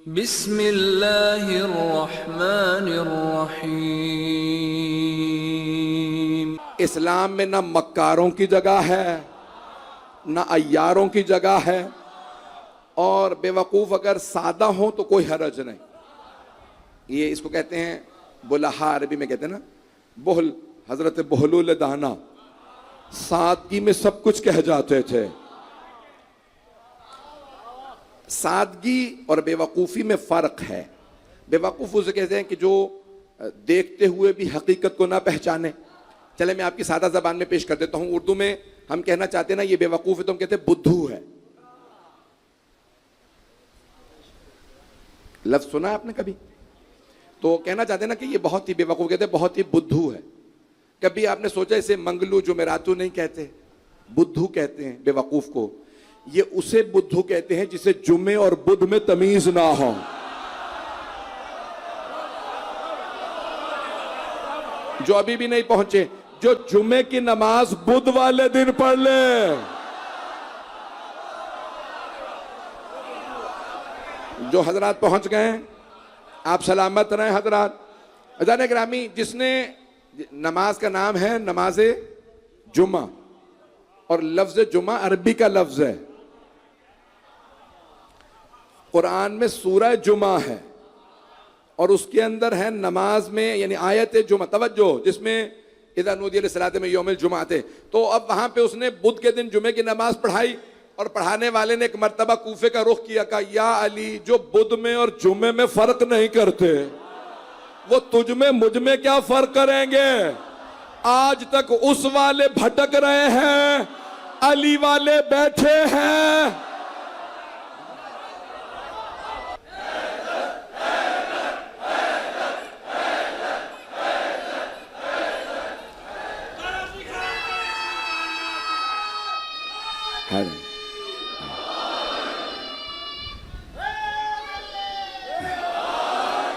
बिस्मिल्लाहिर्रहमानिर्रहीम। इस्लाम में ना मक्कारों की जगह है ना अय्यारों की जगह है, और बेवकूफ़ अगर सादा हो तो कोई हरज नहीं। ये इसको कहते हैं बुलहा, अरबी में कहते हैं ना बोहल। हजरत बोहलुल दाना सादगी में सब कुछ कह जाते थे। सादगी और बेवकूफ़ी में फ़र्क है। बेवकूफ़ उसे कहते हैं कि जो देखते हुए भी हकीकत को ना पहचाने। चले मैं आपकी सादा ज़बान में पेश कर देता हूँ। उर्दू में हम कहना चाहते हैं ना ये बेवकूफ़ है, तो हम कहते हैं बुद्धू है। लफ्ज़ सुना आपने कभी? तो कहना चाहते हैं ना कि ये बहुत ही बेवकूफ़, कहते हैं बहुत ही बुद्धू है। कभी आपने सोचा इसे मंगलू जुमेरातू नहीं कहते, बुद्धू कहते हैं बेवकूफ़ को। ये उसे बुद्धू कहते हैं जिसे जुमे और बुध में तमीज ना हो। जो अभी भी नहीं पहुंचे, जो जुमे की नमाज बुध वाले दिन पढ़ ले। जो हजरात पहुंच गए आप सलामत रहें हजरात। अज़ान ग्रामी, जिसने नमाज का नाम है नमाज जुमा, और लफ्ज जुमा अरबी का लफ्ज है। कुरान में सूरह जुमा है और उसके अंदर है नमाज में यानी आयत जुमा, तवज्जो, जिसमें इज़ा नूदिया लिस्सलाति में यौमिल जुमा थे। तो अब वहां पे उसने बुध के दिन जुमे की नमाज पढ़ाई, और पढ़ाने वाले ने एक मर्तबा कूफे का रुख किया, कहा या अली, जो बुध में और जुमे में फर्क नहीं करते वो तुझ में मुझ में क्या फर्क करेंगे। आज तक उस वाले भटक रहे हैं, अली वाले बैठे हैं।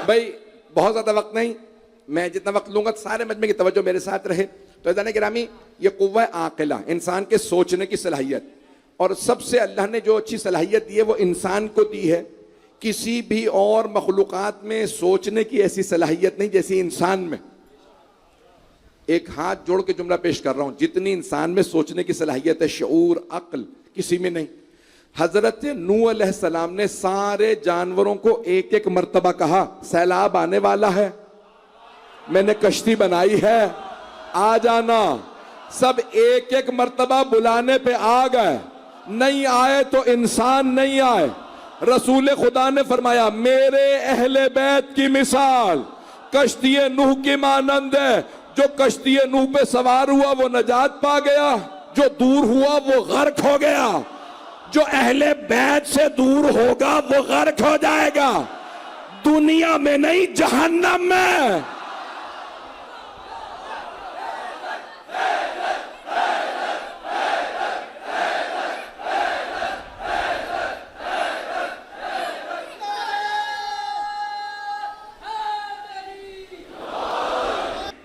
भाई बहुत ज्यादा वक्त नहीं, मैं जितना वक्त लूंगा सारे मजमे की तवज्जो मेरे साथ रहे। तो अज़ान गिरामी, ये कुव्वा आक़िला, इंसान के सोचने की सलाहियत, और सबसे अल्लाह ने जो अच्छी सलाहियत दी है वो इंसान को दी है। किसी भी और मखलूक़ात में सोचने की ऐसी सलाहियत नहीं जैसी इंसान में। एक हाथ जोड़ के जुमला पेश कर रहा हूं, जितनी इंसान में सोचने की सलाहियत है, शऊर, अक्ल, किसी में नहीं। हजरत नूह अलैहिस्सलाम ने सारे जानवरों को एक एक मर्तबा कहा सैलाब आने वाला है, मैंने कश्ती बनाई है, आ जाना। सब एक एक मर्तबा बुलाने पे आ गए। नहीं आए तो इंसान नहीं आए। रसूल खुदा ने फरमाया मेरे अहले बैत की मिसाल कश्ती नूह की मानंद है। जो कश्ती नूह पे सवार हुआ वो नजात पा गया, जो दूर हुआ वो गर्क हो गया। जो अहले बैत से दूर होगा वो गर्क हो जाएगा, दुनिया में नहीं जहन्नम में।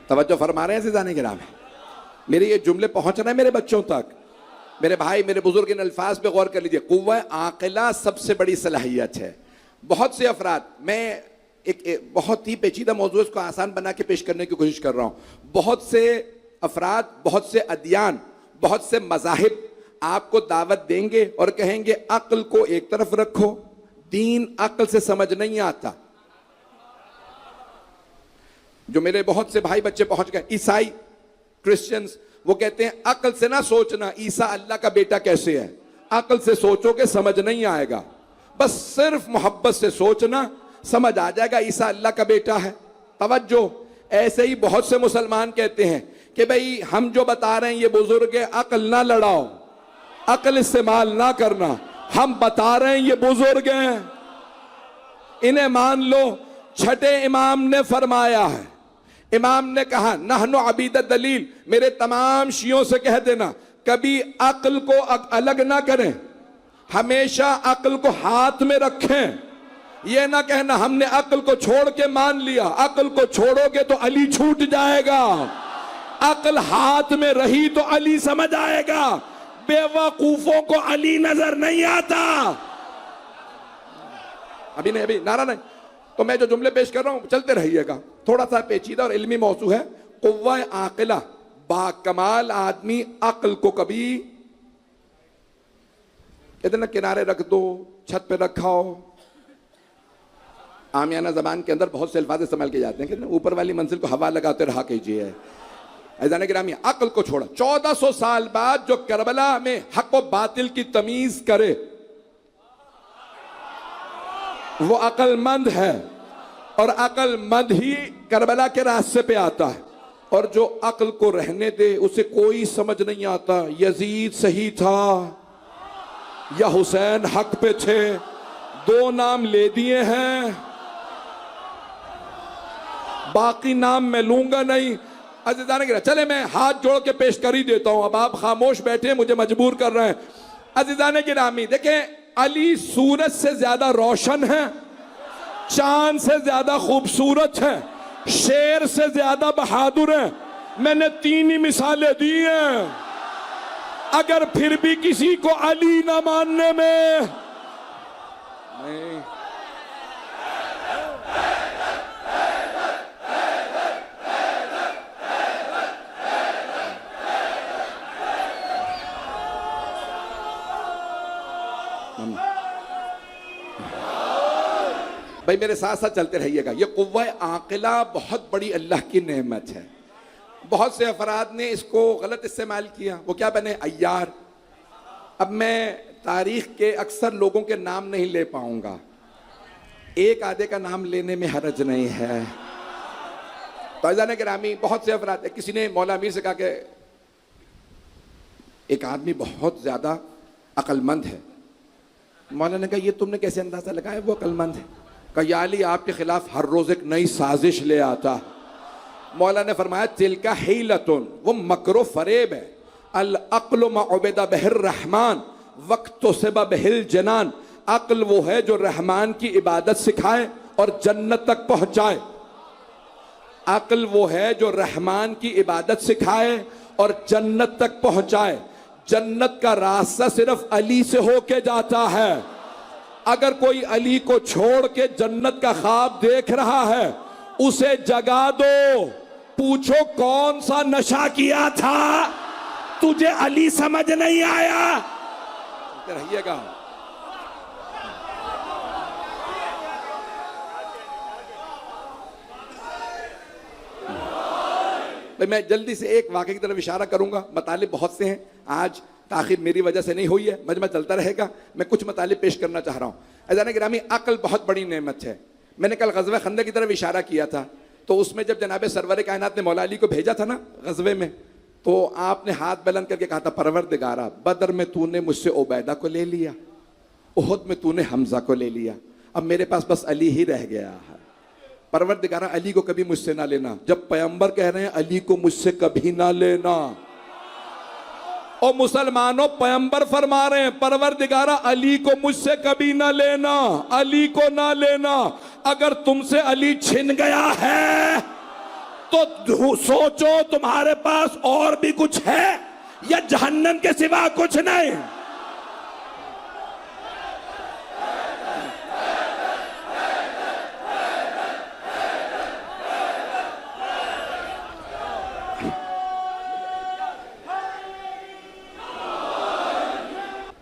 तवज्जो फरमा रहे हैं सिजाने के नाम है। मेरे ये जुमले पहुंच रहे हैं मेरे बच्चों तक। मेरे भाई, मेरे बुजुर्ग, इन अल्फाज पे गौर कर लीजिए। कुव्वा आक़िला सबसे बड़ी सलाहियत है। बहुत से अफराद, मैं एक बहुत ही पेचीदा मौजूद इसको आसान बना के पेश करने की कोशिश कर रहा हूँ। बहुत से अफराद, बहुत से अदियान, बहुत से मज़ाहिब आपको दावत देंगे और कहेंगे अक्ल को एक तरफ रखो, दीन अक्ल से समझ नहीं आता। जो मेरे बहुत से भाई बच्चे पहुंच गए, ईसाई, क्रिश्चियंस, वो कहते हैं अक्ल से ना सोचना ईसा अल्लाह का बेटा कैसे है। अक्ल से सोचोगे समझ नहीं आएगा, बस सिर्फ मोहब्बत से सोचना, समझ आ जाएगा ईसा अल्लाह का बेटा है। तवज्जो, ऐसे ही बहुत से मुसलमान कहते हैं कि भाई हम जो बता रहे हैं ये बुजुर्ग है, अक्ल ना लड़ाओ, अक्ल इस्तेमाल ना करना, हम बता रहे हैं ये बुजुर्ग हैं, इन्हें मान लो। छठे इमाम ने फरमाया है, इमाम ने कहा नहनु अबीद दलील, मेरे तमाम शियों से कह देना कभी अक्ल को अलग ना करें, हमेशा अक्ल को हाथ में रखें। यह ना कहना हमने अक्ल को छोड़ के मान लिया, अक्ल को छोड़ोगे तो अली छूट जाएगा। अक्ल हाथ में रही तो अली समझ आएगा। बेवकूफों को अली नजर नहीं आता। अभी नहीं, अभी नारा नहीं। तो मैं जो जुमले पेश कर रहा हूं चलते रहिएगा। थोड़ा सा पेचीदा और इल्मी मौजू है। कुव्वा आकिला, बाकमाल आदमी अक्ल को कभी कहते ना किनारे रख दो, छत पे रखाओ। आमियाना जबान के अंदर बहुत से अल्फाज इस्तेमाल किए जाते हैं कि ऊपर वाली मंजिल को हवा लगाते रहा कीजिए। ऐज़ान गिरामी, अक्ल को छोड़ा। 1400 साल बाद जो करबला में हक व बातिल की तमीज करे वो अक्लमंद है, और अक्लमंद ही करबला के रास्ते पे आता है। और जो अक्ल को रहने दे उसे कोई समझ नहीं आता यजीद सही था या हुसैन हक पे थे, दो नाम ले दिए हैं, बाकी नाम मैं लूंगा नहीं। अज़ीज़ान गिरामी, चले मैं हाथ जोड़ के पेश कर ही देता हूं, अब आप खामोश बैठे मुझे मजबूर कर रहे हैं। अज़ीज़ान गिरामी देखें, अली सूरज से ज्यादा रोशन है, चांद से ज्यादा खूबसूरत है, शेर से ज्यादा बहादुर है। मैंने 3 ही मिसालें दी हैं। अगर फिर भी किसी को अली ना मानने में नहीं, भाई मेरे साथ साथ चलते रहिएगा। ये कुव्वा आकिला बहुत बड़ी अल्लाह की नेमत है। बहुत से अफराद ने इसको गलत इस्तेमाल किया, वो क्या बने अय्यार। अब मैं तारीख के अक्सर लोगों के नाम नहीं ले पाऊंगा, एक आधे का नाम लेने में हरज नहीं है। तो अज़ीज़ान गिरामी, बहुत से अफराद, किसी ने मौला अमीर से कहा कि एक आदमी बहुत ज्यादा अक्लमंद है। मौला ने कहा ये तुमने कैसे अंदाजा लगाया वो अक्लमंद है? कहा या अली आपके खिलाफ हर रोज एक नई साजिश ले आता। मौला ने फरमाया तिलका हिलतुन, वो मकरो फरेब है। अल अक्ल मउबदा बहिर रहमान वक्त सिबा बहिल जनान, अक्ल वो है जो रहमान की इबादत सिखाए और जन्नत तक पहुंचाए। अक्ल वो है जो रहमान की इबादत सिखाए और जन्नत तक पहुंचाए। जन्नत का रास्ता सिर्फ अली से होके जाता है। अगर कोई अली को छोड़ के जन्नत का ख्वाब देख रहा है उसे जगा दो, पूछो कौन सा नशा किया था, तुझे अली समझ नहीं आया? रहिएगा। भाई मैं जल्दी से एक वाक़े की तरफ इशारा करूंगा। मतालिब बहुत से हैं, आज ताखिर मेरी वजह से नहीं हुई है, मजमा चलता रहेगा। मैं कुछ मतालिब पेश करना चाह रहा हूँ। अज़ीज़ान गिरामी, अक्ल बहुत बड़ी नेमत है। मैंने कल ग़ज़वा खंदक की तरफ इशारा किया था, तो उसमें जब जनाब सरवर कायनात ने मौला अली को भेजा था ना ग़ज़वे में, तो आपने हाथ बुलंद करके कहा था परवरदिगारा, बदर में तूने मुझसे उबैदा को ले लिया, उहद में तूने हमजा को ले लिया, अब मेरे पास बस अली ही रह गया है। परवरदिगारा अली को कभी मुझसे ना लेना। जब पैगंबर कह रहे हैं अली को मुझसे कभी ना लेना, और मुसलमानों पैगंबर फरमा रहे हैं परवरदिगारा अली को मुझसे कभी ना लेना, अली को ना लेना। अगर तुमसे अली छिन गया है तो सोचो तुम्हारे पास और भी कुछ है या जहन्नम के सिवा कुछ नहीं।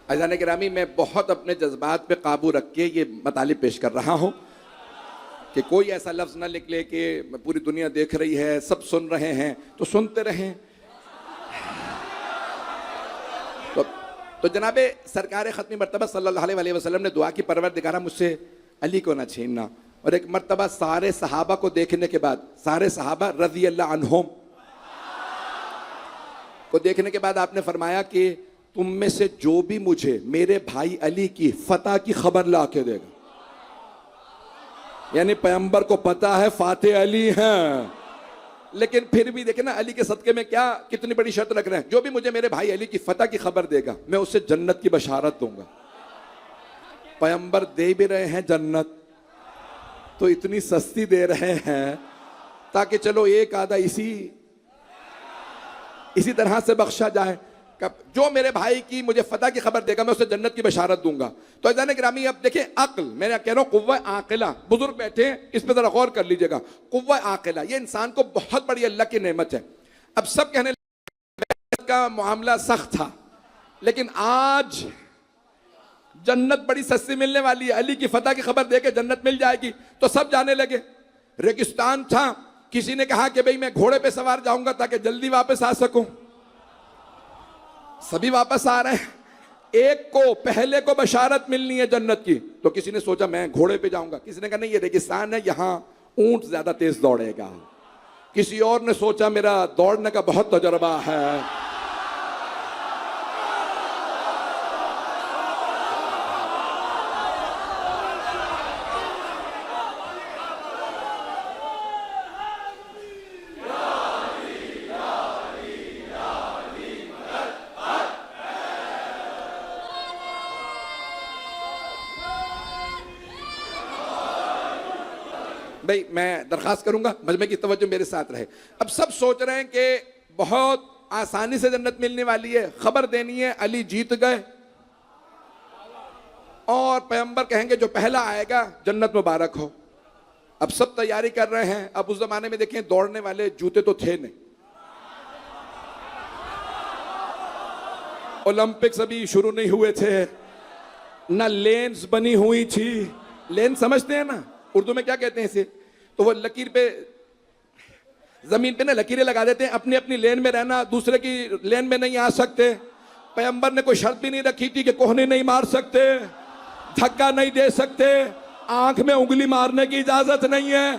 अज़ीज़ान गिरामी, मैं बहुत अपने जज्बात पे काबू रख के ये मतालिब पेश कर रहा हूँ कि कोई ऐसा लफ्ज़ ना लिख ले कि पूरी दुनिया देख रही है, सब सुन रहे हैं, तो सुनते रहें। तो जनाबे सरकार ख़त्मी मर्तबा सल्लल्लाहु अलैहि वसल्लम ने दुआ की परवरदिगारा मुझसे अली को ना छीनना। और एक मर्तबा सारे सहाबा को देखने के बाद, सारे सहाबा रज़ी अल्लाह अन्हुम को देखने के बाद आपने फरमाया कि तुम में से जो भी मुझे मेरे भाई अली की फतह की खबर ला के देगा, यानी पैगंबर को पता है फातिह अली हैं, लेकिन फिर भी देखे ना अली के सदके में क्या कितनी बड़ी शर्त रख रहे हैं, जो भी मुझे मेरे भाई अली की फतह की खबर देगा मैं उसे जन्नत की बशारत दूंगा। पैगंबर दे भी रहे हैं जन्नत, तो इतनी सस्ती दे रहे हैं ताकि चलो एक आधा इसी तरह से बख्शा जाए। जो मेरे भाई की मुझे फतह की खबर देगा मैं उसे जन्नत की बशारत दूंगा। तो अज़ान गिरामी अब देखिए अक्ल, मैं कह रहा हूँ कुव्वा आकिला, बुजुर्ग बैठे हैं इस पर जरा गौर कर लीजिएगा। कुव्वा आकिला ये इंसान को बहुत बड़ी अल्लाह की नेमत है। अब सब कहने लगे का मामला सख्त था, लेकिन आज जन्नत बड़ी सस्ती मिलने वाली है, अली की फतह की खबर देके जन्नत मिल जाएगी। तो सब जाने लगे। रेगिस्तान था, किसी ने कहा कि भाई मैं घोड़े पे सवार जाऊंगा ताकि जल्दी वापस आ सकूं। सभी वापस आ रहे हैं, एक को पहले को बशारत मिलनी है जन्नत की, तो किसी ने सोचा मैं घोड़े पे जाऊंगा। किसी ने कहा नहीं ये रेगिस्तान है, यहां ऊंट ज्यादा तेज दौड़ेगा। किसी और ने सोचा मेरा दौड़ने का बहुत तजुर्बा है। भाई मैं दरखास्त करूंगा मजमे की तवज्जो मेरे साथ रहे। अब सब सोच रहे हैं कि बहुत आसानी से जन्नत मिलने वाली है, खबर देनी है अली जीत गए और पैगंबर कहेंगे जो पहला आएगा जन्नत मुबारक हो। अब सब तैयारी कर रहे हैं। अब उस जमाने में देखें दौड़ने वाले जूते तो थे नहीं, ओलंपिक्स अभी शुरू नहीं हुए थे, ना लेन्स बनी हुई थी। लेन समझते हैं ना, उर्दू में क्या कहते हैं इसे? तो वो लकीर पे, जमीन पे ना लकीरें लगा देते हैं, अपनी अपनी लेन में रहना, दूसरे की लेन में नहीं आ सकते। पैगंबर ने कोई शर्त भी नहीं रखी थी कि कोहनी नहीं मार सकते, धक्का नहीं दे सकते, आंख में उंगली मारने की इजाजत नहीं है।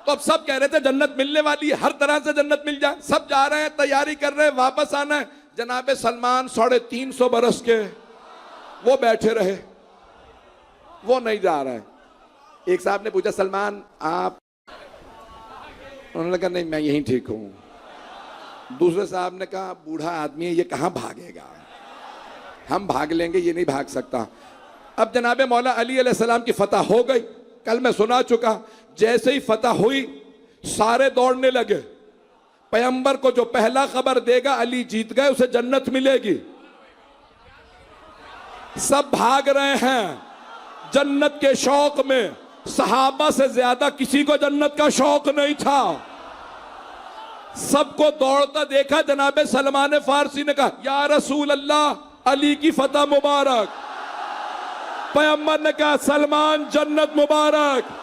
तो अब सब कह रहे थे जन्नत मिलने वाली है, हर तरह से जन्नत मिल जाए। सब जा रहे हैं, तैयारी कर रहे हैं, वापस आना है। जनाबे सलमान 350 बरस के वो बैठे रहे, वो नहीं जा रहे। एक साहब ने पूछा सलमान आप, उन्होंने कहा नहीं मैं यहीं ठीक हूं। दूसरे साहब ने कहा बूढ़ा आदमी है, ये कहां भागेगा, हम भाग लेंगे, ये नहीं भाग सकता। अब जनाबे मौला अली अलैहिस्सलाम की फतह हो गई। कल मैं सुना चुका, जैसे ही फतह हुई सारे दौड़ने लगे। पैगंबर को जो पहला खबर देगा अली जीत गए, उसे जन्नत मिलेगी। सब भाग रहे हैं जन्नत के शौक में। सहाबा से ज्यादा किसी को जन्नत का शौक नहीं था। सबको दौड़ता देखा। जनाबे सलमान फारसी ने कहा या रसूल अल्लाह अली की फतह मुबारक। पैगंबर ने कहा सलमान जन्नत मुबारक।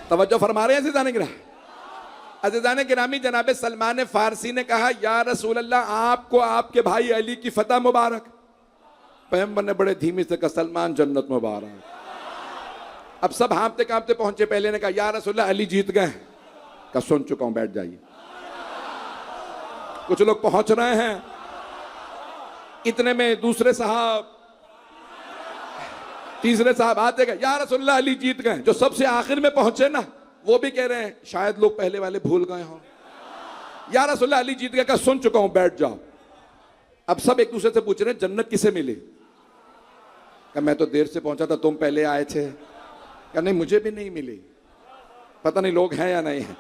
तवज्जो फरमा रहे हैं अज़ीज़ान गिरामी? अज़ीज़ान गिरामी, जनाबे सलमान फारसी ने कहा या रसूल अल्लाह आपको आपके भाई अली की फतह मुबारक। पैगंबर ने बड़े धीमे से कहा सलमान जन्नत मुबारक। अब सब हाँफते कांपते पहुंचे। पहले ने कहा या रसूल अल्लाह अली जीत गए। कहा सुन चुका हूं, बैठ जाइए। कुछ लोग पहुंच रहे हैं, इतने में दूसरे साहब, तीसरे साहब आते गए या रसूलल्लाह अली जीत गए। जो सबसे आखिर में पहुंचे ना, वो भी कह रहे हैं शायद लोग पहले वाले भूल गए हों, या रसूलल्लाह अली जीत गए। का सुन चुका हूं, बैठ जाओ। अब सब एक दूसरे से पूछ रहे हैं जन्नत किसे मिली? क्या मैं तो देर से पहुंचा था, तुम पहले आए थे। क्या नहीं मुझे भी नहीं मिली, पता नहीं लोग हैं या नहीं है।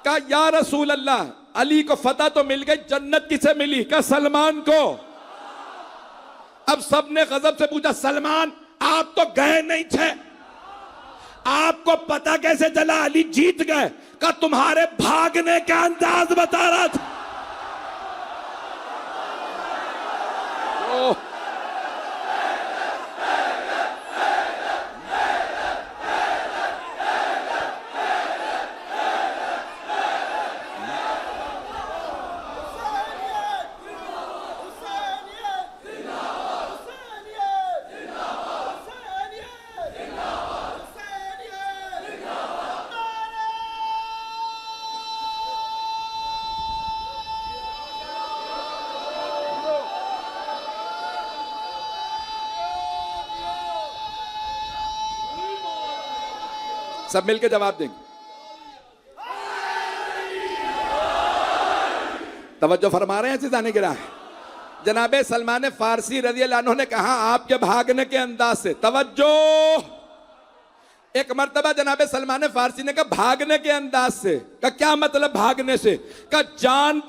कहा या रसूल अल्लाह अली को फतह तो मिल गई, जन्नत किसे मिली? क्या सलमान को। अब सबने गजब से पूछा सलमान आप तो गए नहीं थे, आपको पता कैसे चला अली जीत गए? का तुम्हारे भागने का अंदाज बता रहा था। सब मिलकर जवाब देंगे। तवज्जो फरमा रहे हैं अज़ीज़ान गिराम। जनाबे सलमान फारसी रज़ी अल्लाह अन्हु ने कहा आपके भागने के अंदाज से, तवज्जो, एक मर्तबा जनाबे सलमान फारसी ने कहा भागने के अंदाज से। का क्या मतलब भागने से? का जान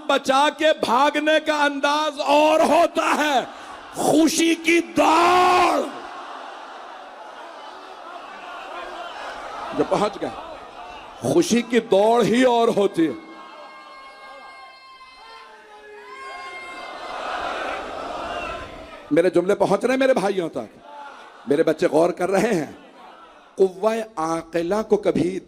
बचा के भागने का अंदाज और होता है, खुशी की दौड़। जो पहुंच गए, खुशी की दौड़ ही और होती है। मेरे जुमले पहुंच रहे हैं मेरे भाइयों तक, मेरे बच्चे गौर कर रहे हैं। कुव्वा आक़िला को कभी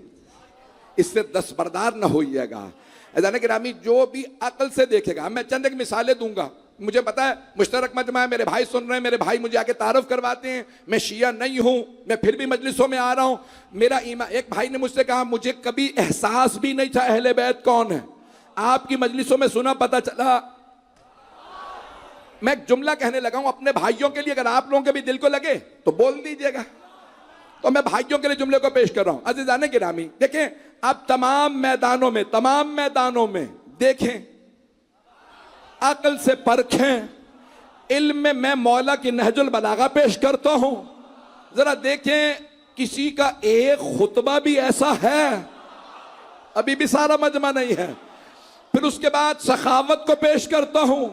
इससे दस्तबरदार न होइएगा। अज़ीज़ान गिरामी, जो भी अक्ल से देखेगा, मैं चंद एक मिसालें दूंगा। मुझे पता है मुश्तरक मजमा है, मेरे भाई सुन रहे हैं, मेरे भाई मुझे आके तारुफ करवाते हैं। मैं शिया नहीं हूं, मैं फिर भी मजलिसों में आ रहा हूं। मेरा ईमान, एक भाई ने मुझसे कहा मुझे कभी एहसास भी नहीं था अहले बैत कौन है, आपकी मजलिसों में सुना पता चला। मैं एक जुमला कहने लगा हूं अपने भाइयों के लिए, अगर आप लोगों के भी दिल को लगे तो बोल दीजिएगा। तो मैं भाइयों के लिए जुमले को पेश कर रहा हूं। अज़ीज़ान गिरामी, देखें आप तमाम मैदानों में देखें, अक्ल से परखें। इल्म में मैं मौला की नहजुल बलागा पेश करता हूं, जरा देखें किसी का एक खुतबा भी ऐसा है, अभी भी सारा मजमा नहीं है। फिर उसके बाद सखावत को पेश करता हूं।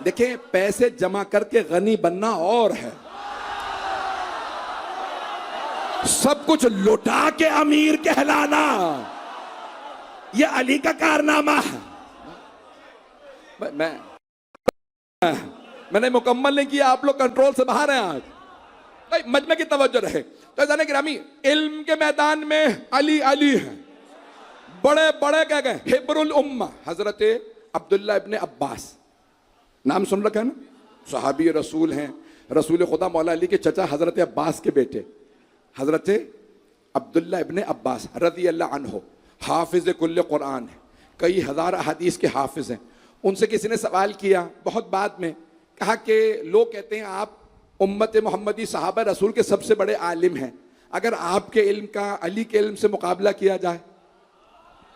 देखें पैसे जमा करके गनी बनना और है, सब कुछ लुटा के अमीर कहलाना यह अली का कारनामा है। मैंने मुकम्मल नहीं किया, आप लोग कंट्रोल से बाहर हैं आज। भाई मजमे की तवज्जो रहे। तो जाने गिरामी, इल्म के मैदान में अली है, बड़े बड़े क्या गए, हिब्रुल उम्मा हजरत अब्दुल्ला इब्ने अब्बास, नाम सुन रखा है ना, सहाबी रसूल हैं, रसूल खुदा मौला अली के चचा हजरत अब्बास के बेटे हजरत अब्दुल्ला इब्ने अब्बास रज़ी अल्लाह अन्हु, हाफिज कुल्ल कुरान है, कई हजार हदीस के हाफिज हैं। उनसे किसी ने सवाल किया बहुत बाद में, कहा कि लोग कहते हैं आप उम्मत मोहम्मदी सहाबा रसूल के सबसे बड़े आलिम हैं, अगर आपके इल्म का अली के इल्म से मुकाबला किया जाए?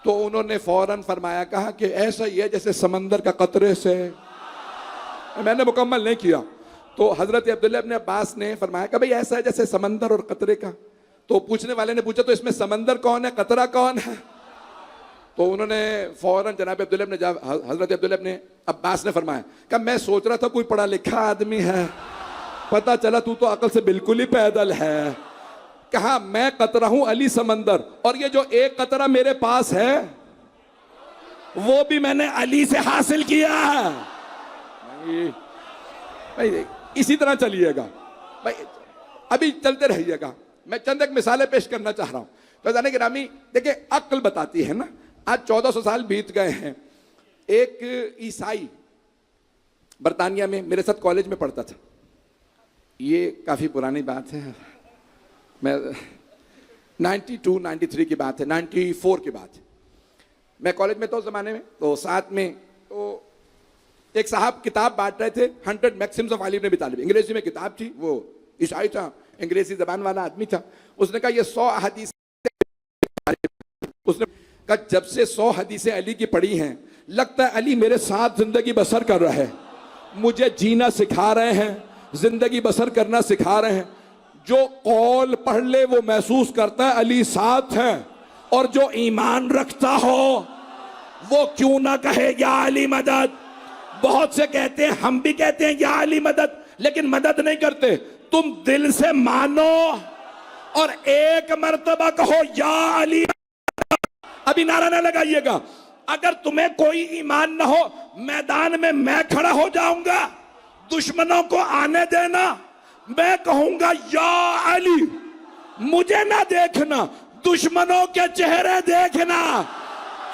तो उन्होंने फौरन फरमाया, कहा कि ऐसा ही है जैसे समंदर का कतरे से। मैंने मुकम्मल नहीं किया। तो हजरत अब्दुल्ला इब्ने अब्बास ने फरमाया कि भाई ऐसा है जैसे समंदर और कतरे का। तो पूछने वाले ने पूछा तो इसमें समंदर कौन है, कतरा कौन है? तो उन्होंने फौरन जनाब हजरत अब्दुल्ला इब्ने अब्बास ने फरमाया कि मैं सोच रहा था कोई पढ़ा लिखा आदमी है, पता चला तू तो अकल से बिल्कुल ही पैदल है। कहा मैं कतरा हूं, अली समंदर, और ये जो एक कतरा मेरे पास है वो भी मैंने अली से हासिल किया है। भाई इसी तरह चलिएगा भाई, अभी चलते रहिएगा। मैं चंद एक मिसालें पेश करना चाह रहा हूं। तो जाने गिरामी, देखिए अक्ल बताती है ना, आज 1400 साल बीत गए हैं। एक ईसाई बरतानिया में मेरे साथ कॉलेज में पढ़ता था, ये काफी पुरानी बात है, मैं 92-93 की बात है, 94 की बात है। मैं कॉलेज में था उस जमाने में, तो साथ में तो एक साहब किताब बांट रहे थे, 100 मैक्सिम्स ऑफ अली इब्न अबी तालिब, अंग्रेजी में किताब थी, वो ईसाई था, अंग्रेजी जबान वाला आदमी था। उसने कहा ये 100 हदीस, उसने कहा जब से 100 हदीसें अली की पढ़ी हैं, लगता है अली मेरे साथ जिंदगी बसर कर रहे हैं, मुझे जीना सिखा रहे हैं, जिंदगी बसर करना सिखा रहे हैं। जो कौल पढ़ ले वो महसूस करता है अली साथ है, और जो ईमान रखता हो वो क्यों ना कहे या अली मदद। बहुत से कहते हैं, हम भी कहते हैं या अली मदद, लेकिन मदद नहीं करते। तुम दिल से मानो और एक मर्तबा कहो या अली। अभी नारा ना लगाइएगा, अगर तुम्हें कोई ईमान ना हो, मैदान में मैं खड़ा हो जाऊंगा, दुश्मनों को आने देना, मैं कहूंगा या अली, मुझे ना देखना, दुश्मनों के चेहरे देखना,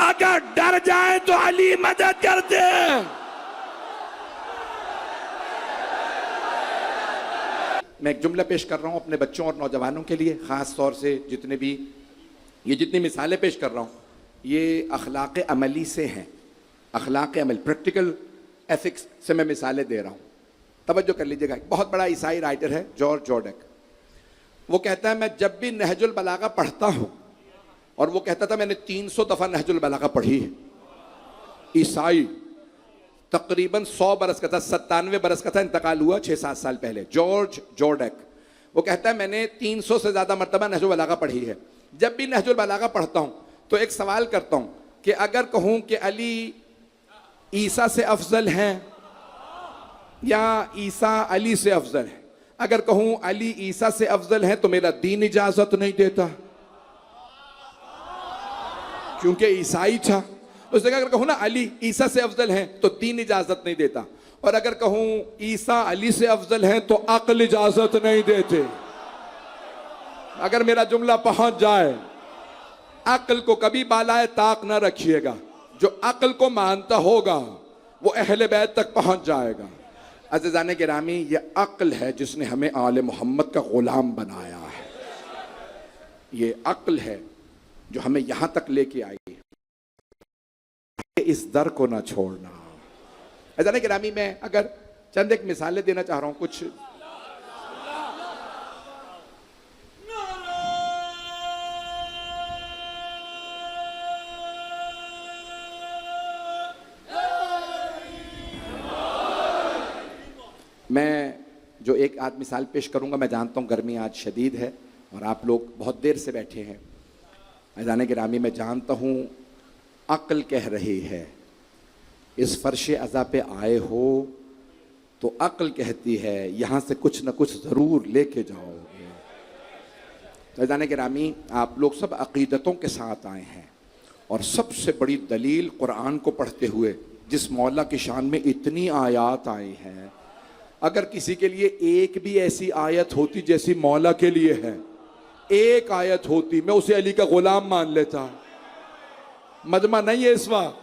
अगर डर जाए तो अली मदद करते हैं। मैं एक जुमला पेश कर रहा हूं अपने बच्चों और नौजवानों के लिए, खास तौर से जितने भी ये जितनी मिसालें पेश कर रहा हूं, ये अखलाक अमली से हैं, अखलाक अमल, प्रैक्टिकल एथिक्स से मैं मिसालें दे रहा हूं। तवज्जो कर लीजिएगा, एक बहुत बड़ा ईसाई राइटर है जॉर्ज जॉर्डक। वो कहता है मैं जब भी नहजुल बलागा पढ़ता हूं, और वो कहता था मैंने 300 दफा नहजुल बलागा पढ़ी है। ईसाई तकरीबन 100 बरस का था, 97 बरस का था, इंतकाल हुआ 6-7 साल पहले, जॉर्ज जॉर्डक। वो कहता है मैंने 300 से ज्यादा मरतबा नहजुल बलागा पढ़ी है। जब भी नहजुल बलागा पढ़ता हूं तो एक सवाल करता हूं कि अगर कहूं कि अली ईसा से अफजल हैं या ईसा अली से अफजल है, अगर कहूं अली ईसा से अफजल है तो मेरा दीन इजाजत नहीं देता, क्योंकि ईसाई था। उस जगह अगर कहूं ना अली ईसा से अफजल हैं तो दीन इजाजत नहीं देता, और अगर कहूं ईसा अली से अफजल हैं तो अक्ल इजाजत नहीं देते। अगर मेरा जुमला पहुंच जाए, अक्ल को कभी बालाए ताक ना रखिएगा, जो अक्ल को मानता होगा वो अहले बैत तक पहुंच जाएगा। अज़ीज़ान गिरामी, ये अक्ल है जिसने हमें आले मोहम्मद का गुलाम बनाया है। ये अक्ल है जो हमें यहां तक लेके आई है। इस दर को ना छोड़ना। अज़ीज़ान गिरामी, मैं अगर चंद एक मिसालें देना चाह रहा हूं कुछ। मैं जो एक आध मिसाल पेश करूंगा, मैं जानता हूं गर्मी आज शदीद है और आप लोग बहुत देर से बैठे हैं। अज़ीज़ान गिरामी, मैं जानता हूं अक्ल कह रही है इस फर्श अज़ा पे आए हो तो अक्ल कहती है यहां से कुछ ना कुछ जरूर लेके जाओगे। तो अज़ीज़ान गिरामी, आप लोग सब अकीदतों के साथ आए हैं, और सबसे बड़ी दलील कुरान को पढ़ते हुए, जिस मौला की शान में इतनी आयात आई हैं, अगर किसी के लिए एक भी ऐसी आयत होती जैसी मौला के लिए है, एक आयत होती, मैं उसे अली का गुलाम मान लेता। मजमा नहीं है इस वक्त।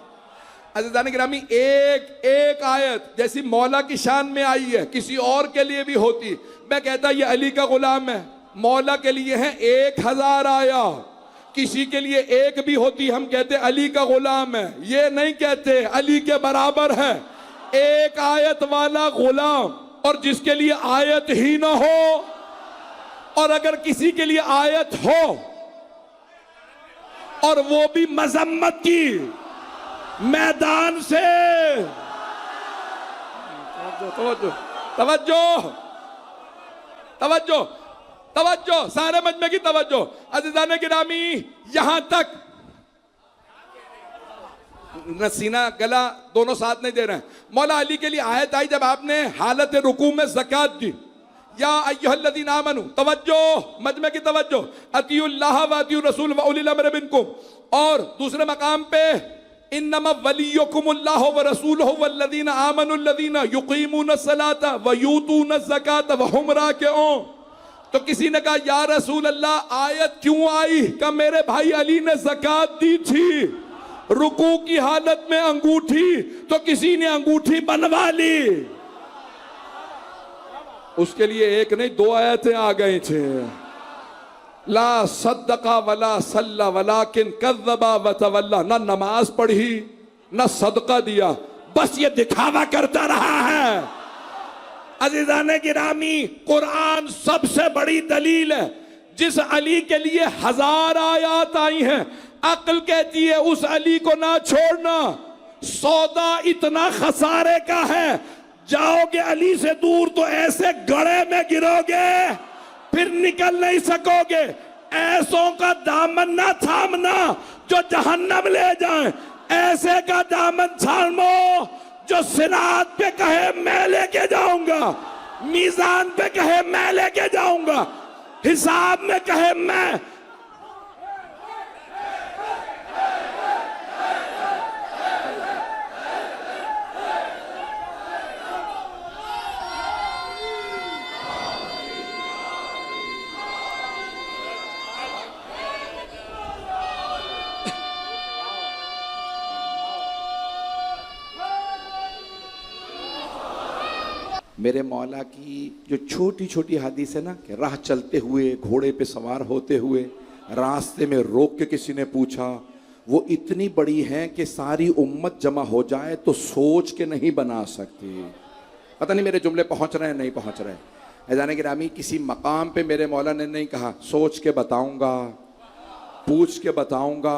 अज़ीज़ान गिरामी, एक आयत जैसी मौला की शान में आई है किसी और के लिए भी होती, मैं कहता ये अली का गुलाम है। मौला के लिए है 1000 आया, किसी के लिए एक भी होती हम कहते अली का गुलाम है। ये नहीं कहते अली के बराबर है। एक आयत वाला गुलाम, और जिसके लिए आयत ही ना हो, और अगर किसी के लिए आयत हो और वो भी मजम्मत की मैदान से, तवज्जो तवज्जो तवज्जो तवज्जो, सारे मजमे की तवज्जो। अज़ीज़ान गिरामी, यहां तक न सीना गला दोनों साथ नहीं दे रहे हैं। मौला अली के लिए आयत आई जब आपने हालत रुकू में ज़कात दी, या अय्युहल्लज़ीना आमनू, तवज्जो मजमे की तवज्जो, अतियुल्लाह व अतियुर रसूल व उलिल अम्र मिनकुम। और दूसरे मकाम पे इन्नमा वलियुकुमुल्लाहु व रसूलुहु वल्लज़ीना आमनुल्लज़ीना युकीमूनस सलाता व यूतूनस ज़काता व हुम राकिऊन। तो किसी ने कहा या रसूल अल्लाह, आयत क्यों आई? कहा मेरे भाई अली ने ज़कात दी थी रुकू की हालत में अंगूठी, तो किसी ने अंगूठी बनवा ली। उसके लिए एक नहीं 2 आयतें आ गई थे। ला सद्दका वला सल्ला वलाकिन कज़्ज़बा व तवल्ला। ना नमाज पढ़ी ना सदका दिया, बस ये दिखावा करता रहा है। अज़ीज़ान गिरामी, कुरान सबसे बड़ी दलील है। जिस अली के लिए 1000 आयत आई हैं, अक्ल कहती है उस अली को ना छोड़ना। सौदा इतना खसारे का है, जाओगे अली से दूर तो ऐसे गड़े में गिरोगे, फिर निकल नहीं सकोगे। ऐसों का दामन ना थामना जो जहन्नम ले जाए, ऐसे का दामन थामो जो सिरात पे कहे मैं लेके जाऊंगा, मीजान पे कहे मैं लेके जाऊंगा, हिसाब में कहे मैं। मेरे मौला की जो छोटी छोटी हदीस है ना, कि राह चलते हुए घोड़े पे सवार होते हुए रास्ते में रोक के किसी ने पूछा, वो इतनी बड़ी है कि सारी उम्मत जमा हो जाए तो सोच के नहीं बना सकती। पता नहीं मेरे जुमले पहुंच रहे हैं नहीं पहुंच रहे हैं। ऐज़ान गिरामी, किसी मकाम पे मेरे मौला ने नहीं कहा सोच के बताऊंगा, पूछ के बताऊंगा,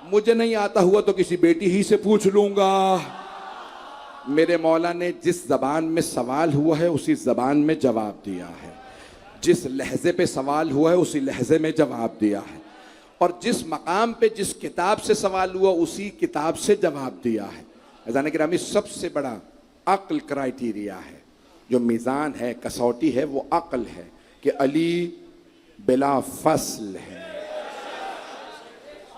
मुझे नहीं आता हुआ तो किसी बेटी ही से पूछ लूंगा। मेरे मौला ने जिस जबान में सवाल हुआ है उसी जबान में जवाब दिया है, जिस लहजे पे सवाल हुआ है उसी लहजे में जवाब दिया है, और जिस मकाम पे जिस किताब से सवाल हुआ उसी किताब से जवाब दिया है। ऐज़ान गिरामी, सबसे बड़ा अक्ल क्राइटेरिया है, जो मीज़ान है, कसौटी है, वो अक्ल है कि अली बिला फसल है।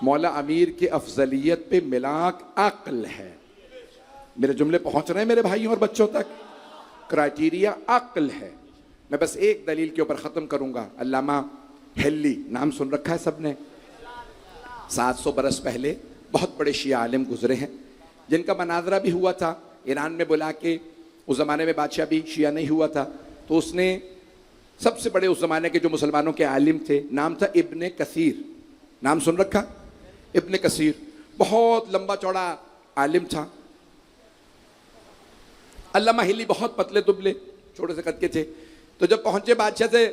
मौला अमीर की अफजलियत पे मिलाक अक्ल है। मेरे जुमले पहुंच रहे हैं मेरे भाइयों और बच्चों तक? क्राइटेरिया अक्ल है। मैं बस एक दलील के ऊपर ख़त्म करूंगा। अल्लामा हिल्ली, नाम सुन रखा है सबने? 700 बरस पहले बहुत बड़े शिया आलिम गुजरे हैं, जिनका मनाजरा भी हुआ था ईरान में बुला के। उस ज़माने में बादशाह भी शिया नहीं हुआ था, तो उसने सबसे बड़े उस ज़माने के जो मुसलमानों के आलिम थे, नाम था इब्ने कसीर। नाम सुन रखा? इब्ने कसीर बहुत लंबा चौड़ा आलिम था। अल्लामा हिल्ली बहुत पतले दुबले छोटे से कद के थे। तो जब पहुंचे बादशाह से,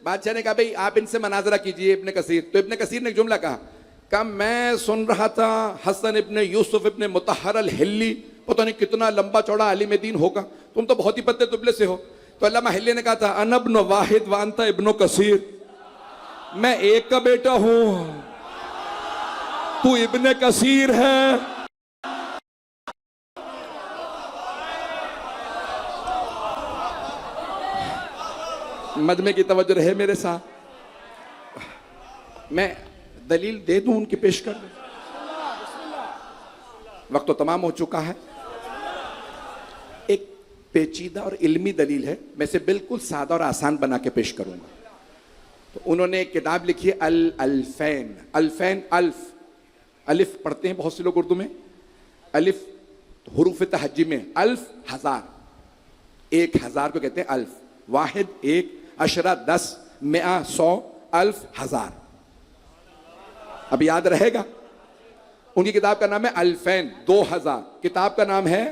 बादशाह ने कहा भाई आप इनसे मनाजरा कीजिए इब्ने कसीर। तो इब्ने कसीर ने एक जुमला कहा मैं सुन रहा था हसन इब्ने यूसुफ इब्ने मुतहर अल हिल्ली, पता नहीं कितना लंबा चौड़ा आलिम दीन होगा, तुम तो बहुत ही पतले दुबले से हो। तो अल्लामा हिल्ली ने कहा था अनब्न वाहिद व अंता इब्नो कसीर, मैं एक का बेटा हूं, तू इब्ने कसीर है। मजमे की तवज्जो रहे मेरे साथ। मैं दलील दे दूं उनकी, पेश कर दूं? वक्त तो तमाम हो चुका है। एक पेचीदा और इल्मी दलील है, मैं इसे बिल्कुल सादा और आसान बना के पेश करूंगा। तो उन्होंने एक किताब लिखी है अल अल्फैन। अल्फैन, अल्फ, अलिफ पढ़ते हैं बहुत से लोग उर्दू में, अलिफ हुरूफ तहज्जी में, अल्फ हजार, 1000 को कहते हैं अल्फ। वाहिद एक, अशरा 10, मिआ 100, अल्फ हजार। अब याद रहेगा? उनकी किताब का नाम है अल्फैन 2000, किताब का नाम है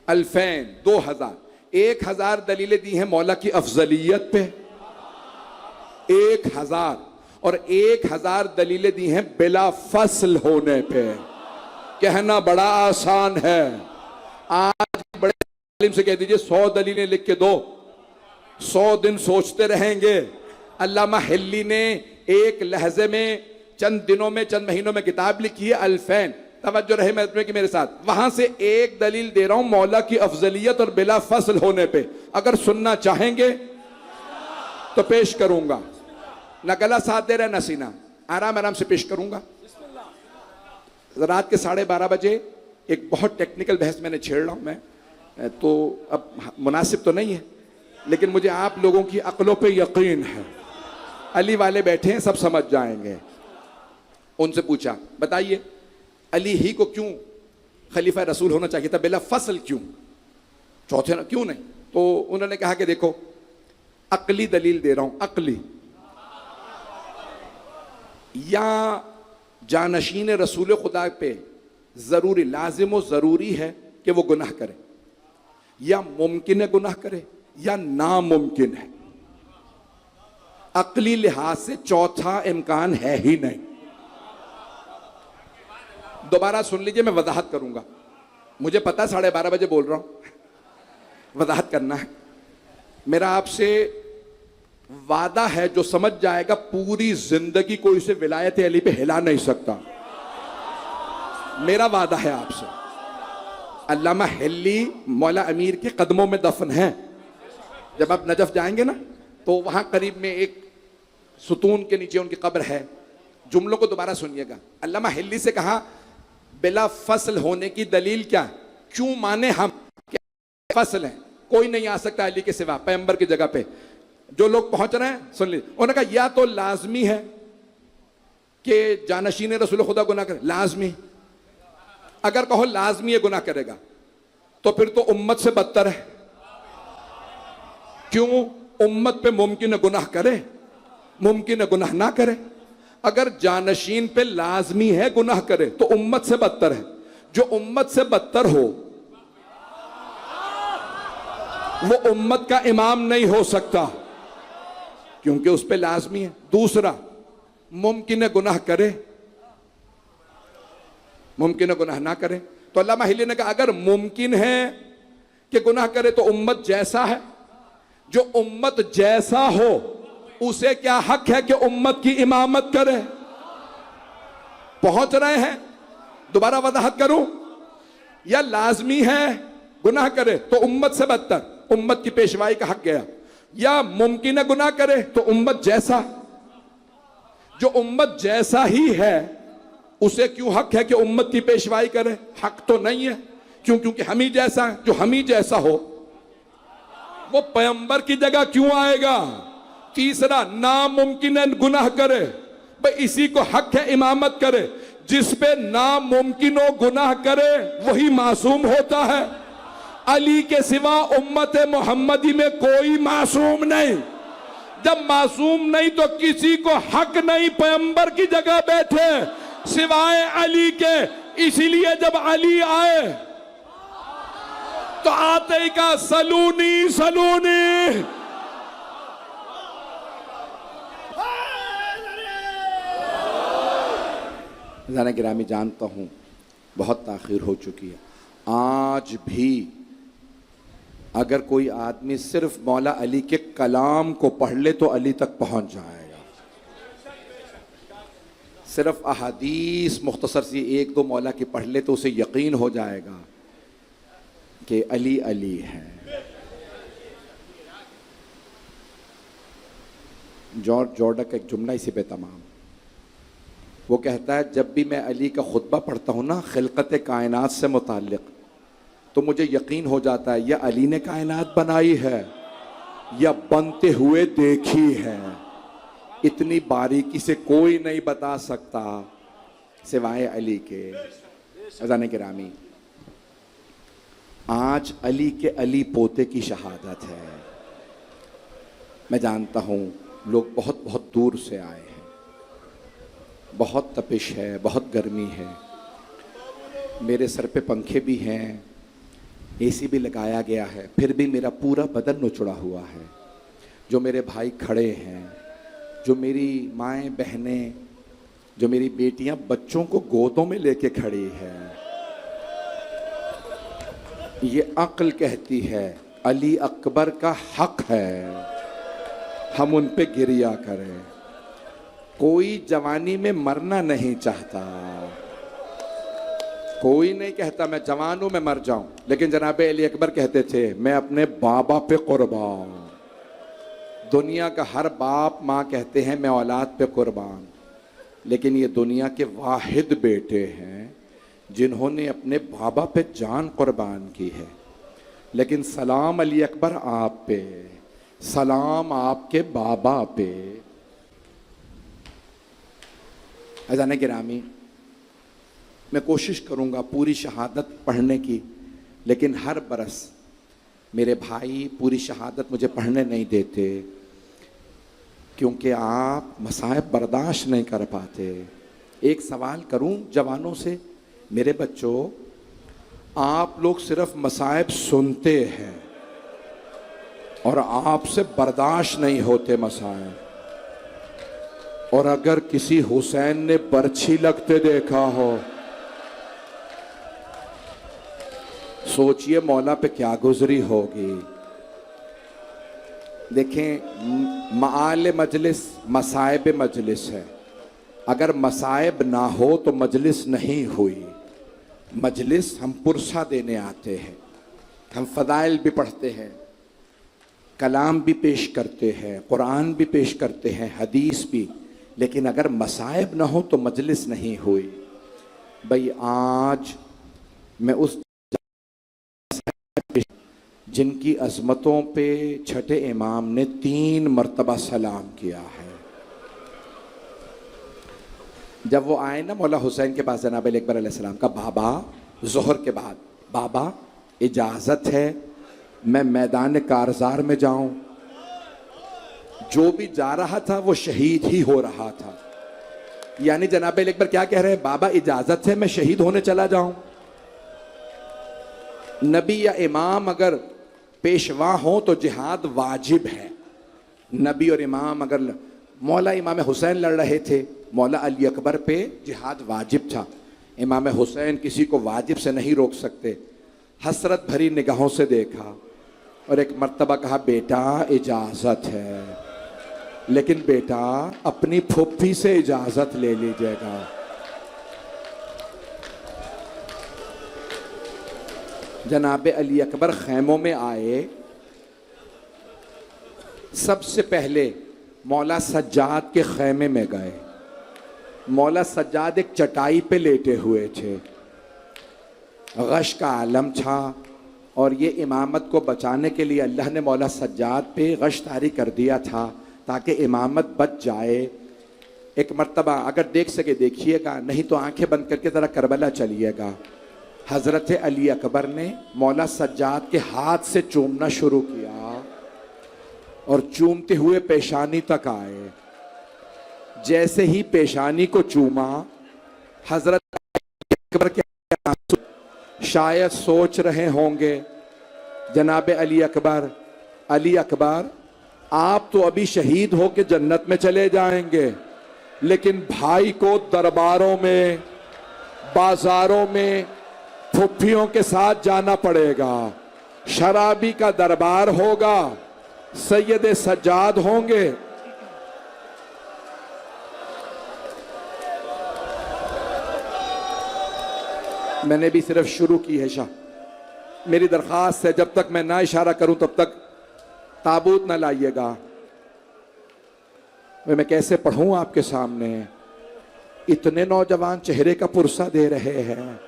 अल्फैन 2000। 1000 दलीलें दी हैं मौला की अफजलियत पे, 1000, और 1000 दलीलें दी हैं बिला फसल होने पे। कहना बड़ा आसान है, आज बड़े आलिम से कह दीजिए 100 दलीलें लिख के दो, 100 दिन सोचते रहेंगे। अल्लामा हिल्ली ने एक लहजे में, चंद दिनों में, चंद महीनों में किताब लिखी है अल्फैन। तवज्जो रहे महतरम की मेरे साथ। वहां से एक दलील दे रहा हूं मौला की अफजलियत और बिला फसल होने पे। अगर सुनना चाहेंगे तो पेश करूंगा, ना गला साथ दे रहा है ना सीना, आराम आराम से पेश करूंगा। रात के 12:30 बजे एक बहुत टेक्निकल बहस मैंने छेड़ रहा हूं मैं, तो अब मुनासिब तो नहीं है, लेकिन मुझे आप लोगों की अक्लों पे यकीन है। अली वाले बैठे हैं, सब समझ जाएंगे। उनसे पूछा बताइए अली ही को क्यों खलीफा रसूल होना चाहिए था, बिला फसल क्यों, चौथे ना क्यों नहीं? तो उन्होंने कहा कि देखो अकली दलील दे रहा हूं, अकली, या जानशीन रसूल खुदा पे जरूरी लाजिम व जरूरी है कि वो गुनाह करे, या मुमकिन है गुनाह करे, या नामुमकिन है। अकली लिहाज से चौथा इम्कान है ही नहीं। दोबारा सुन लीजिए, मैं वजाहत करूंगा। मुझे पता है 12:30 बजे बोल रहा हूं, वजाहत करना है। मेरा आपसे वादा है, जो समझ जाएगा पूरी जिंदगी कोई उसे विलायत अली पे हिला नहीं सकता। मेरा वादा है आपसे। अल्लामा हिल्ली मौला अमीर के कदमों में दफन है। जब आप नजफ जाएंगे ना, तो वहां करीब में एक सुतून के नीचे उनकी कब्र है। जुमलों को दोबारा सुनिएगा। अल्लामा हिल्ली से कहा बिला फसल होने की दलील क्या, क्यों माने हम फसल है, कोई नहीं आ सकता अली के सिवा पैगंबर की जगह पे। जो लोग पहुंच रहे हैं सुन लीजिए। उन्होंने कहा या तो लाजमी है कि जानशीन रसूल खुदा गुनाह करे, लाजमी। अगर कहो लाजमी है गुनाह करेगा, तो फिर तो उम्मत से बदतर है। क्यों? उम्मत पे मुमकिन है गुनाह करे, मुमकिन है गुनाह ना करे। अगर जानशीन पे लाजमी है गुनाह करे तो उम्मत से बदतर है। जो उम्मत से बदतर हो, वो उम्मत का इमाम नहीं हो सकता, क्योंकि उस पे लाजमी है। दूसरा, मुमकिन है गुनाह करे, मुमकिन है गुनाह ना करे। तो अल्लामा हिली ने कहा अगर मुमकिन है कि गुनाह करे तो उम्मत जैसा है, जो उम्मत जैसा हो उसे क्या हक है कि उम्मत की इमामत करे। पहुंच रहे हैं? दोबारा वजाहत करूं? या लाजमी है गुनाह करे तो उम्मत से बदतर, उम्मत की पेशवाई का हक गया, या मुमकिन है गुनाह करे तो उम्मत जैसा, जो उम्मत जैसा ही है उसे क्यों हक है कि उम्मत की पेशवाई करे? हक तो नहीं है। क्यों? क्योंकि हम ही जैसा है। जो हम ही जैसा हो वो पैगंबर की जगह क्यों आएगा? तीसरा, नामुमकिन है गुनाह करे, भाई इसी को हक है इमामत करे। जिस पे नामुमकिन हो गुनाह करे वही मासूम होता है। अली के सिवा उम्मत मोहम्मदी में कोई मासूम नहीं। जब मासूम नहीं तो किसी को हक नहीं पैगंबर की जगह बैठे सिवाय अली के। इसीलिए जब अली आए तो आते ही का सलूनी सलूनी। जाने गिरामी, जानता हूं बहुत ताखीर हो चुकी है। आज भी अगर कोई आदमी सिर्फ मौला अली के कलाम को पढ़ ले तो अली तक पहुंच जाएगा। सिर्फ अहादीस मुख्तसर सी एक दो मौला की पढ़ ले तो उसे यकीन हो जाएगा कि अली अली है। जॉर्ज जॉर्डा का एक जुमला इसी पे तमाम। वो कहता है जब भी मैं अली का खुतबा पढ़ता हूँ ना खिलकत कायनात से मुताल्लिक, तो मुझे यकीन हो जाता है या अली ने कायनात बनाई है या बनते हुए देखी है। इतनी बारीकी से कोई नहीं बता सकता सिवाय अली के। अज़ान गिरामी, आज अली के अली पोते की शहादत है। मैं जानता हूँ लोग बहुत बहुत दूर से आए हैं, बहुत तपिश है, बहुत गर्मी है, मेरे सर पे पंखे भी हैं, एसी भी लगाया गया है, फिर भी मेरा पूरा बदन नुचड़ा हुआ है। जो मेरे भाई खड़े हैं, जो मेरी माएँ बहनें, जो मेरी बेटियां बच्चों को गोदों में लेके खड़ी है, ये अक्ल कहती है अली अकबर का हक है हम उन पे गिरिया करें। कोई जवानी में मरना नहीं चाहता, कोई नहीं कहता मैं जवान हूं मैं मर जाऊं, लेकिन जनाब अली अकबर कहते थे मैं अपने बाबा पे कुर्बान। दुनिया का हर बाप माँ कहते हैं मैं औलाद पे कुर्बान, लेकिन ये दुनिया के वाहिद बेटे हैं जिन्होंने अपने बाबा पे जान कुर्बान की है। लेकिन सलाम अली अकबर आप पे, सलाम आपके बाबा पे। अज़ान गिरामी, मैं कोशिश करूंगा पूरी शहादत पढ़ने की, लेकिन हर बरस मेरे भाई पूरी शहादत मुझे पढ़ने नहीं देते क्योंकि आप मसाइब बर्दाश्त नहीं कर पाते। एक सवाल करूं जवानों से, मेरे बच्चों आप लोग सिर्फ मसाइब सुनते हैं और आपसे बर्दाश्त नहीं होते मसाइब। और अगर किसी हुसैन ने बर्छी लगते देखा हो, सोचिए मौला पे क्या गुजरी होगी। देखें, माल मजलिस मसाइब मजलिस है। अगर मसाइब ना हो तो मजलिस नहीं हुई। मजलिस हम पुरसा देने आते हैं, हम फदाइल भी पढ़ते हैं, कलाम भी पेश करते हैं, कुरान भी पेश करते हैं, हदीस भी, लेकिन अगर मसाइब ना हो तो मजलिस नहीं हुई। भाई आज मैं उस जिनकी अजमतों पे छठे इमाम ने 3 मरतबा सलाम किया है। जब वो आए ना मौला हुसैन के पास जनाब अकबर अलैहिस्सलाम का, बाबा जोहर के बाद, बाबा इजाज़त है मैं मैदान कारज़ार में जाऊं। जो भी जा रहा था वो शहीद ही हो रहा था। यानी जनाब अकबर क्या कह रहे हैं, बाबा इजाज़त है मैं शहीद होने चला जाऊं। नबी या इमाम अगर पेशवा हो तो जिहाद वाजिब है। नबी और इमाम, अगर मौला इमाम हुसैन लड़ रहे थे, मौला अली अकबर पे जिहाद वाजिब था। इमाम हुसैन किसी को वाजिब से नहीं रोक सकते। हसरत भरी निगाहों से देखा और एक मर्तबा कहा, बेटा इजाज़त है, लेकिन बेटा अपनी फुफ्फी से इजाज़त ले लीजिएगा। जनाब अली अकबर खैमों में आए। सबसे पहले मौला सज्जाद के खैमे में गए। मौला सज्जाद एक चटाई पे लेटे हुए थे। गश का आलम था और ये इमामत को बचाने के लिए अल्लाह ने मौला सज्जाद पे गश तारी कर दिया था ताकि इमामत बच जाए। एक मर्तबा अगर देख सके देखिएगा, नहीं तो आंखें बंद करके ज़रा करबला चलिएगा। हज़रत अली अकबर ने मौला सज्जाद के हाथ से चूमना शुरू किया और चूमते हुए पेशानी तक आए। जैसे ही पेशानी को चूमा, हजरत अकबर के आंसू शायद सोच रहे होंगे, जनाब अली अकबर आप तो अभी शहीद होके जन्नत में चले जाएंगे, लेकिन भाई को दरबारों में, बाजारों में फुफ्फियों के साथ जाना पड़ेगा। शराबी का दरबार होगा, सैयद सज्जाद होंगे। मैंने भी सिर्फ शुरू की है शाह। मेरी दरख्वास्त है, जब तक मैं ना इशारा करूं तब तक ताबूत ना लाइएगा। मैं कैसे पढ़ूं आपके सामने? इतने नौजवान चेहरे का पुरसा दे रहे हैं।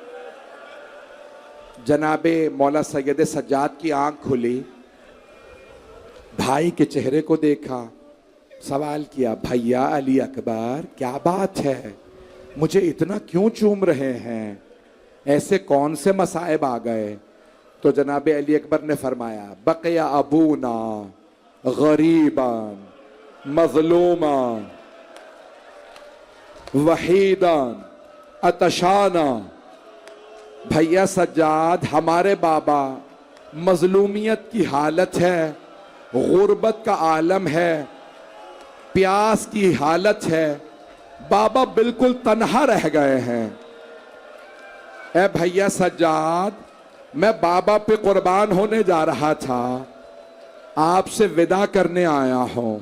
जनाबे मौला सैयद सज्जाद की आंख खुली, भाई के चेहरे को देखा, सवाल किया, भैया अली अकबर क्या बात है, मुझे इतना क्यों चूम रहे हैं? ऐसे कौन से मसाइब आ गए? तो जनाब अली अकबर ने फरमाया, बक़िया अबूना गरीबन मज़लूमन वहीदन अतशाना। भैया सज्जाद, हमारे बाबा मजलूमियत की हालत है, गुर्बत का आलम है, प्यास की हालत है, बाबा बिल्कुल तन्हा रह गए हैं। ए भैया सज्जाद, मैं बाबा पे कुर्बान होने जा रहा था, आपसे विदा करने आया हूं।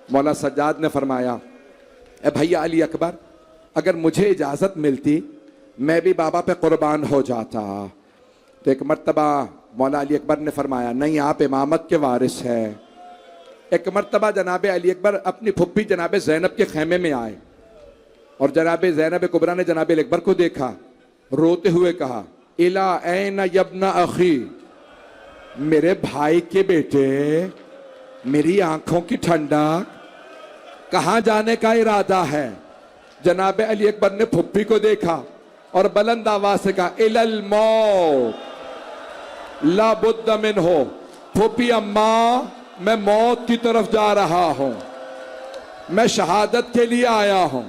मौला सज्जाद ने फरमाया, ए भैया अली अकबर, अगर मुझे इजाजत मिलती मैं भी बाबा पे कुर्बान हो जाता। तो एक मर्तबा मौला अली अकबर ने फरमाया, नहीं, आप इमामत के वारिस हैं। एक मर्तबा जनाब अली अकबर अपनी फुप्पी जनाब ज़ैनब के खेमे में आए और जनाब ज़ैनब कुबरा ने जनाब अली अकबर को देखा, रोते हुए कहा, इला ऐन यब्ना अखी, मेरे भाई के बेटे, मेरी आंखों की ठंडक, कहां जाने का इरादा है? जनाब अली अकबर ने फुप्पी को देखा और बुलंद आवाज से कहा, इलल मौत ला बुद्द मिन हो। फुप्पी अम्मा, मैं मौत की तरफ जा रहा हूं, मैं शहादत के लिए आया हूं।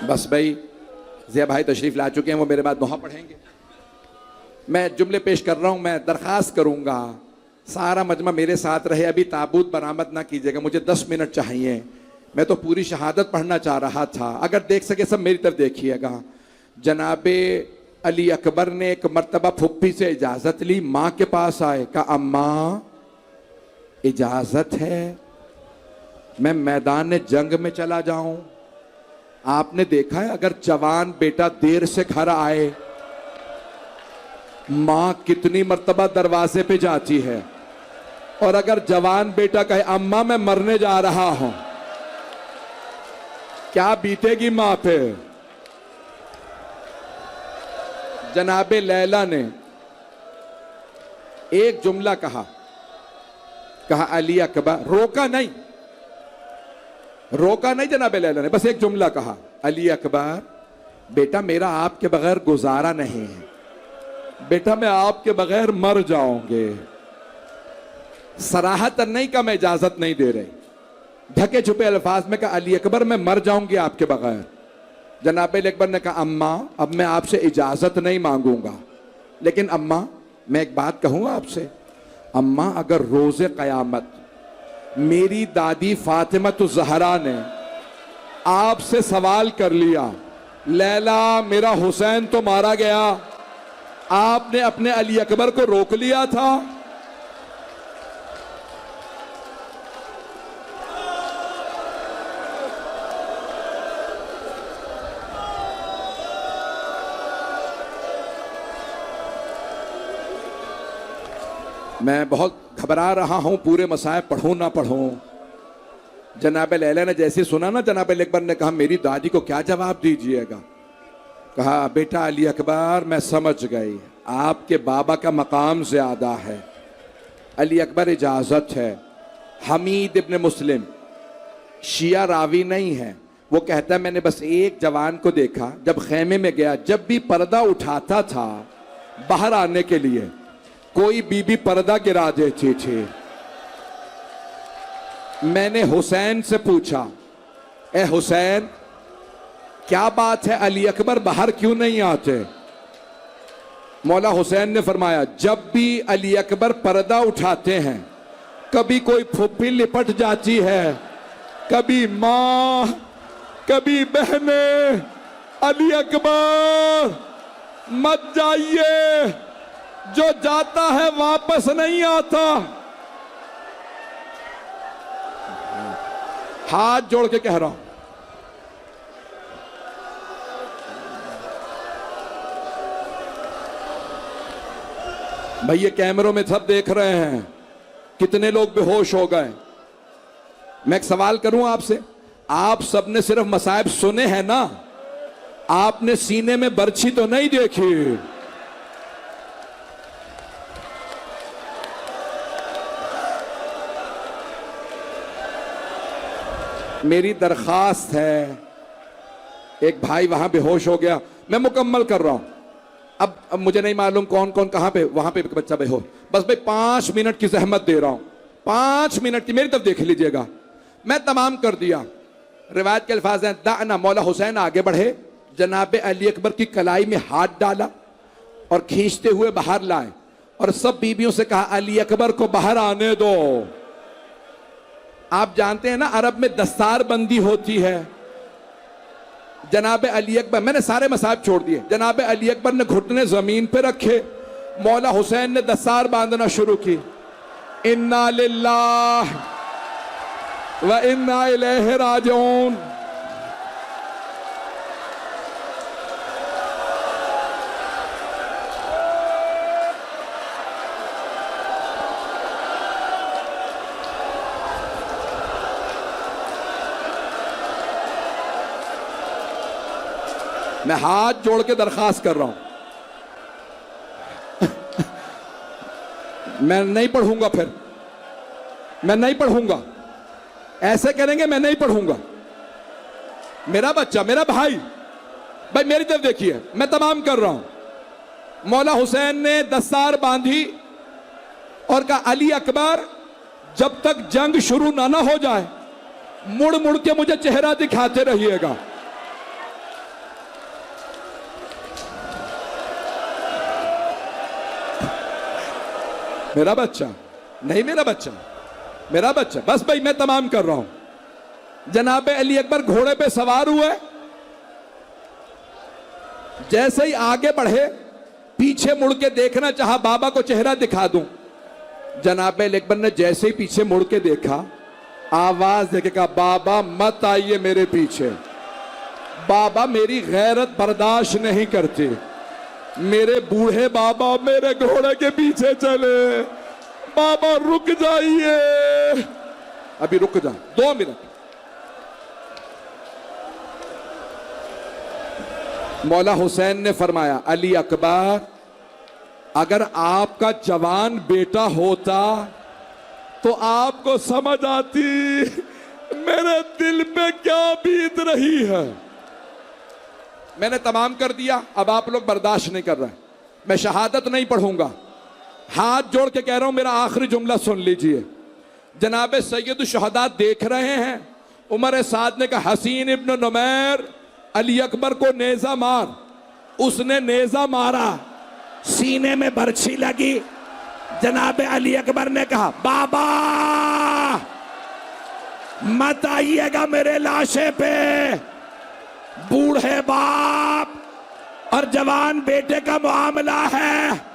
बस भाई, जिया भाई तशरीफ ला चुके हैं, वो मेरे बाद दुआ पढ़ेंगे। मैं जुमले पेश कर रहा हूं, मैं दरखास्त करूंगा सारा मजमा मेरे साथ रहे, अभी ताबूत बरामद ना कीजिएगा, मुझे 10 मिनट चाहिए। मैं तो पूरी शहादत पढ़ना चाह रहा था, अगर देख सके सब मेरी तरफ देखिएगा। जनाबे अली अकबर ने एक मर्तबा फुप्पी से इजाजत ली, माँ के पास आए, कहा, अम्मा इजाजत है मैं मैदान जंग में चला जाऊं? आपने देखा है अगर जवान बेटा देर से घर आए, मां कितनी मर्तबा दरवाजे पे जाती है, और अगर जवान बेटा कहे, अम्मा मैं मरने जा रहा हूं, क्या बीतेगी मां पे? जनाबे लैला ने एक जुमला कहा, अली अकबर, रोका नहीं जनाबे लैला ने, बस एक जुमला कहा, अली अकबर बेटा मेरा आपके बगैर गुजारा नहीं है, बेटा मैं आपके बगैर मर जाऊंगे। सराहतन नहीं का मैं इजाजत नहीं दे रही, ढके छुपे अल्फाज में कहा, अली अकबर मैं मर जाऊंगी आपके बगैर। जनाब अली अकबर ने कहा, अम्मा अब मैं आपसे इजाजत नहीं मांगूंगा, लेकिन अम्मा मैं एक बात कहूंगा आपसे। अम्मा अगर रोजे कयामत मेरी दादी फातिमा तो जहरा ने आपसे सवाल कर लिया, लैला मेरा हुसैन तो मारा गया, आपने अपने अली अकबर को रोक लिया था, मैं बहुत घबरा रहा हूं, पूरे मसाइब पढ़ूं ना पढ़ूं। जनाब लैला ने जैसे सुना ना, जनाब अकबर ने कहा, मेरी दादी को क्या जवाब दीजिएगा? कहा, बेटा अली अकबर मैं समझ गई, आपके बाबा का मकाम ज्यादा है। अली अकबर इजाजत है। हमीद इब्न मुस्लिम शिया रावी नहीं है, वो कहता है मैंने बस एक जवान को देखा, जब खेमे में गया, जब भी पर्दा उठाता था बाहर आने के लिए, कोई बीबी पर्दा गिरा देती थी। मैंने हुसैन से पूछा, ए हुसैन क्या बात है, अली अकबर बाहर क्यों नहीं आते? मौला हुसैन ने फरमाया, जब भी अली अकबर पर्दा उठाते हैं, कभी कोई फुप्पी लिपट जाती है, कभी मां, कभी बहने, अली अकबर मत जाइए, जो जाता है वापस नहीं आता। हाथ जोड़ के कह रहा हूं, भाई ये कैमरों में सब देख रहे हैं, कितने लोग बेहोश हो गए। मैं एक सवाल करूं आपसे, आप सबने सिर्फ मसाइब सुने हैं ना, आपने सीने में बर्छी तो नहीं देखी? मेरी दरखास्त है, एक भाई वहां बेहोश हो गया, मैं मुकम्मल कर रहा हूं, अब मुझे नहीं मालूम कौन कौन कहां पे, वहां पे एक बच्चा बेहोश, बस भाई 5 मिनट की जहमत दे रहा हूं, 5 मिनट की, मेरी तरफ देख लीजिएगा। मैं तमाम कर दिया। रिवायत के अल्फाज हैं, दाना मौला हुसैन आगे बढ़े, जनाब अली अकबर की कलाई में हाथ डाला और खींचते हुए बाहर लाए, और सब बीबियों से कहा, अली अकबर को बाहर आने दो। आप जानते हैं ना अरब में दस्तार बंदी होती है। जनाब अली अकबर, मैंने सारे मसाब छोड़ दिए, जनाब अली अकबर ने घुटने जमीन पे रखे, मौला हुसैन ने दस्तार बांधना शुरू की। इन्ना लिल्लाह व इन्ना इलैहि राजिऊन। मैं हाथ जोड़ के दरखास्त कर रहा हूं, मैं नहीं पढ़ूंगा, फिर मैं नहीं पढ़ूंगा, ऐसे करेंगे मैं नहीं पढ़ूंगा। मेरा बच्चा, मेरा भाई, भाई मेरी तरफ देखिए, मैं तमाम कर रहा हूं। मौला हुसैन ने दस्तार बांधी और कहा, अली अकबर जब तक जंग शुरू ना हो जाए, मुड़ मुड़ के मुझे चेहरा दिखाते रहिएगा। मेरा बच्चा नहीं, मेरा बच्चा, मेरा बच्चा, बस भाई मैं तमाम कर रहा हूं। जनाब अली अकबर घोड़े पे सवार हुए, जैसे ही आगे बढ़े, पीछे मुड़ के देखना चाहा, बाबा को चेहरा दिखा दूं। जनाब अली अकबर ने जैसे ही पीछे मुड़ के देखा, आवाज देके कहा, बाबा मत आइए मेरे पीछे, बाबा मेरी गैरत बर्दाश्त नहीं करते, मेरे बूढ़े बाबा मेरे घोड़े के पीछे चले, बाबा रुक जाइए, अभी रुक जा 2 मिनट। मौला हुसैन ने फरमाया, अली अकबर अगर आपका जवान बेटा होता तो आपको समझ आती मेरे दिल पे क्या बीत रही है। मैंने तमाम कर दिया, अब आप लोग बर्दाश्त नहीं कर रहे, मैं शहादत नहीं पढ़ूंगा। हाथ जोड़ के कह रहा हूं, मेरा आखिरी जुमला सुन लीजिए। जनाब सैयद शुहदा देख रहे हैं। उमर साद ने कहा हसीन इब्न नुमैर अली अकबर को नेजा मार। उसने नेजा मारा, सीने में बर्छी लगी। जनाब अली अकबर ने कहा बाबा मत आइएगा मेरे लाशे पे। बूढ़े बाप और जवान बेटे का मामला है।